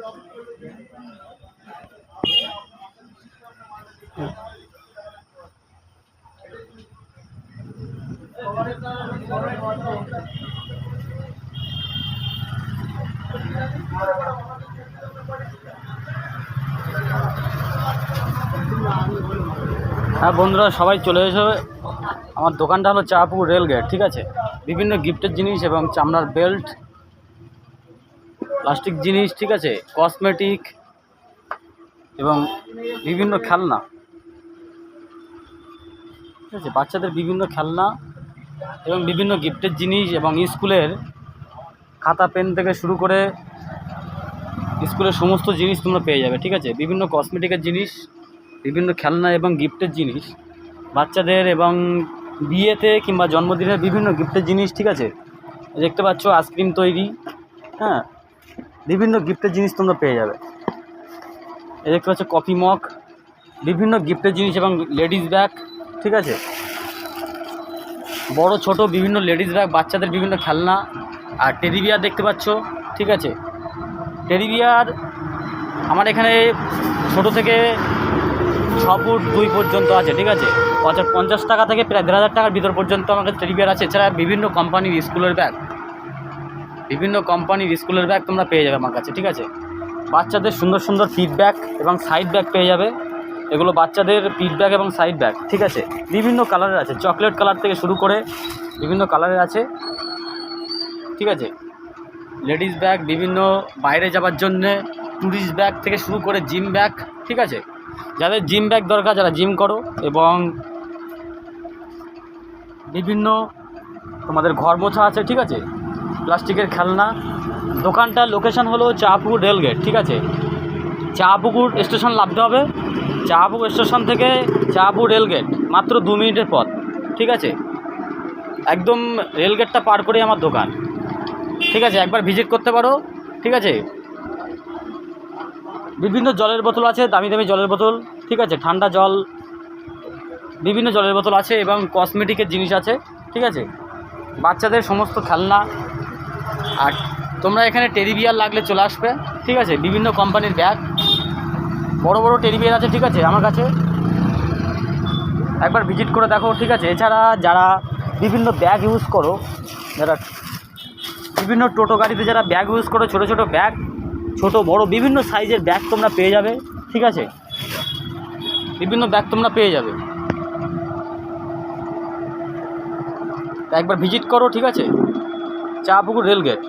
হ্যাঁ বন্ধুরা, সবাই চলে এসো। আমার দোকানটা হলো চাঁপুকুর রেলগেট, ঠিক আছে। বিভিন্ন গিফটের জিনিস এবং চামড়ার বেল্ট, প্লাস্টিক জিনিস, ঠিক আছে, কসমেটিক এবং বিভিন্ন খেলনা, ঠিক আছে, বাচ্চাদের বিভিন্ন খেলনা এবং বিভিন্ন গিফটের জিনিস এবং স্কুলের খাতা পেন থেকে শুরু করে স্কুলের সমস্ত জিনিস তোমরা পেয়ে যাবে, ঠিক আছে। বিভিন্ন কসমেটিকের জিনিস, বিভিন্ন খেলনা এবং গিফটের জিনিস, বাচ্চাদের এবং বিয়েতে কিংবা জন্মদিনের বিভিন্ন গিফটের জিনিস, ঠিক আছে। দেখতে পাচ্ছ আইসক্রিম তৈরি, হ্যাঁ, বিভিন্ন গিফটের জিনিস তোমরা পেয়ে যাবে। দেখতে পাচ্ছ কফি মগ, বিভিন্ন গিফটের জিনিস এবং লেডিস ব্যাগ, ঠিক আছে, বড় ছোট বিভিন্ন লেডিস ব্যাগ, বাচ্চাদের বিভিন্ন খেলনা আর টেডি বিয়ার দেখতে পাচ্ছ, ঠিক আছে। টেডি বিয়ার আমার এখানে ছোট থেকে 6 ফুট 2 পর্যন্ত আছে, ঠিক আছে। 50 টাকা থেকে প্রায় 1500 টাকার ভিতর পর্যন্ত আমার কাছে টেডি বিয়ার আছে। এছাড়া বিভিন্ন কোম্পানির স্কুলের ব্যাগ তোমরা পেয়ে যাবে আমার কাছে, ঠিক আছে। বাচ্চাদের সুন্দর সুন্দর পিট ব্যাগ এবং সাইড ব্যাগ পেয়ে যাবে। এগুলো বাচ্চাদের পিট ব্যাগ এবং সাইড ব্যাগ, ঠিক আছে, বিভিন্ন কালারের আছে, চকলেট কালার থেকে শুরু করে বিভিন্ন কালারের আছে, ঠিক আছে। লেডিস ব্যাগ, বিভিন্ন বাইরে যাওয়ার জন্যে ট্যুরিস্ট ব্যাগ থেকে শুরু করে জিম ব্যাগ, ঠিক আছে। যাদের জিম ব্যাগ দরকার, যারা জিম করো, এবং বিভিন্ন তোমাদের ঘর মোছা আছে, ঠিক আছে, প্লাস্টিকের খেলনা। দোকানটার লোকেশন হলো চাঁপুকুর রেলগেট, ঠিক আছে। চাঁপুকুর স্টেশন নামতে হবে, চাঁপুকুর স্টেশন থেকে চাঁপুকুর রেলগেট মাত্র 2 মিনিটের পথ, ঠিক আছে। একদম রেলগেটটা পার করেই আমার দোকান, ঠিক আছে। একবার ভিজিট করতে পারো, ঠিক আছে। বিভিন্ন জলের বোতল আছে, দামি দামি জলের বোতল, ঠিক আছে, ঠান্ডা জল, বিভিন্ন জলের বোতল আছে এবং কসমেটিকের জিনিস আছে, ঠিক আছে, বাচ্চাদের সমস্ত খেলনা। আর তোমরা এখানে টেডি বিয়ার লাগলে চলে আসবে, ঠিক আছে। বিভিন্ন কোম্পানির ব্যাগ, বড় বড় টেডি বিয়ার আছে, ঠিক আছে, আমার কাছে একবার ভিজিট করে দেখো, ঠিক আছে। এছাড়া যারা বিভিন্ন ব্যাগ ইউজ করো, যারা বিভিন্ন টোটো গাড়িতে যারা ব্যাগ ইউজ করো, ছোটো ছোটো ব্যাগ, ছোট বড় বিভিন্ন সাইজের ব্যাগ তোমরা পেয়ে যাবে, ঠিক আছে, বিভিন্ন ব্যাগ তোমরা পেয়ে যাবে। একবার ভিজিট করো, ঠিক আছে, চাঁপুকুর রেলগেট।